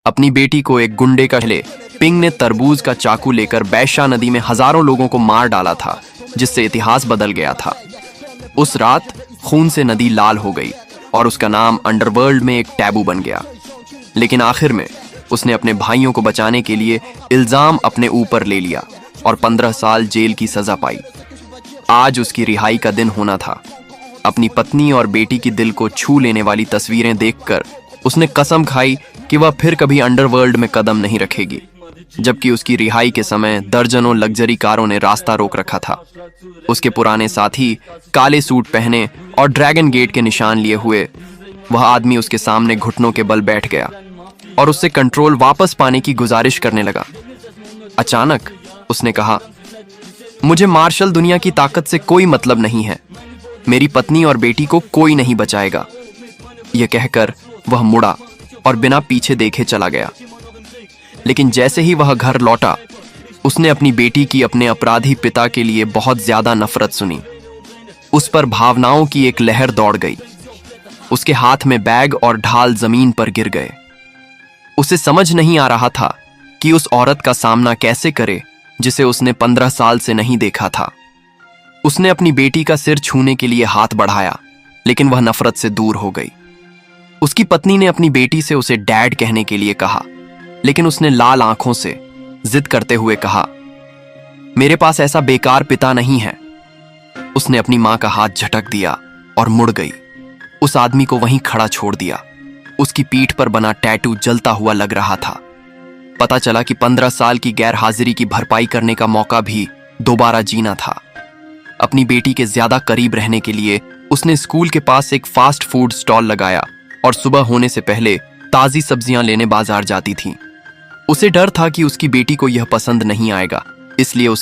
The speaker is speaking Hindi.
अपनी बेटी को एक गुंडे का ले पिंग ने तरबूज का चाकू लेकर बैशा नदी में हजारों लोगों को मार डाला था, जिससे इतिहास बदल गया था। उस रात खून से नदी लाल हो गई और उसका नाम अंडरवर्ल्ड में एक टैबू बन गया। लेकिन आखिर में उसने अपने भाइयों को बचाने के लिए इल्जाम अपने ऊपर ले लिया और 15 साल जेल की सजा पाई। आज उसकी रिहाई का दिन होना था। अपनी पत्नी और बेटी की दिल को छू लेने वाली तस्वीरें देखकर उसने कसम खाई कि वह फिर कभी अंडरवर्ल्ड में कदम नहीं रखेगी। जबकि उसकी रिहाई के समय दर्जनों लग्जरी कारों ने रास्ता रोक रखा था। उसके पुराने साथी काले सूट पहने और ड्रैगन गेट के निशान लिए हुए वह आदमी उसके सामने घुटनों के बल बैठ गया और उससे कंट्रोल वापस पाने की गुजारिश करने लगा। अचानक उसने कहा, मुझे मार्शल दुनिया की ताकत से कोई मतलब नहीं है। मेरी पत्नी और बेटी को कोई नहीं बचाएगा। यह कहकर वह मुड़ा और बिना पीछे देखे चला गया। लेकिन जैसे ही वह घर लौटा, उसने अपनी बेटी की अपने अपराधी पिता के लिए बहुत ज्यादा नफरत सुनी। उस पर भावनाओं की एक लहर दौड़ गई। उसके हाथ में बैग और ढाल जमीन पर गिर गए। उसे समझ नहीं आ रहा था कि उस औरत का सामना कैसे करे जिसे उसने 15 साल से नहीं देखा था। उसने अपनी बेटी का सिर छूने के लिए हाथ बढ़ाया, लेकिन वह नफरत से दूर हो गई। उसकी पत्नी ने अपनी बेटी से उसे डैड कहने के लिए कहा, लेकिन उसने लाल आंखों से जिद करते हुए कहा, मेरे पास ऐसा बेकार पिता नहीं है। उसने अपनी मां का हाथ झटक दिया और मुड़ गई। उस आदमी को वहीं खड़ा छोड़ दिया। उसकी पीठ पर बना टैटू जलता हुआ लग रहा था। पता चला कि 15 साल की गैर हाजिरी की भरपाई करने का मौका भी दोबारा जीना था। अपनी बेटी के ज्यादा करीब रहने के लिए उसने स्कूल के पास एक फास्ट फूड स्टॉल लगाया और सुबह होने से पहले ताजी सब्जियां लेने बाजार जाती थी। उसे डर था कि उसकी बेटी को यह पसंद नहीं आएगा, इसलिए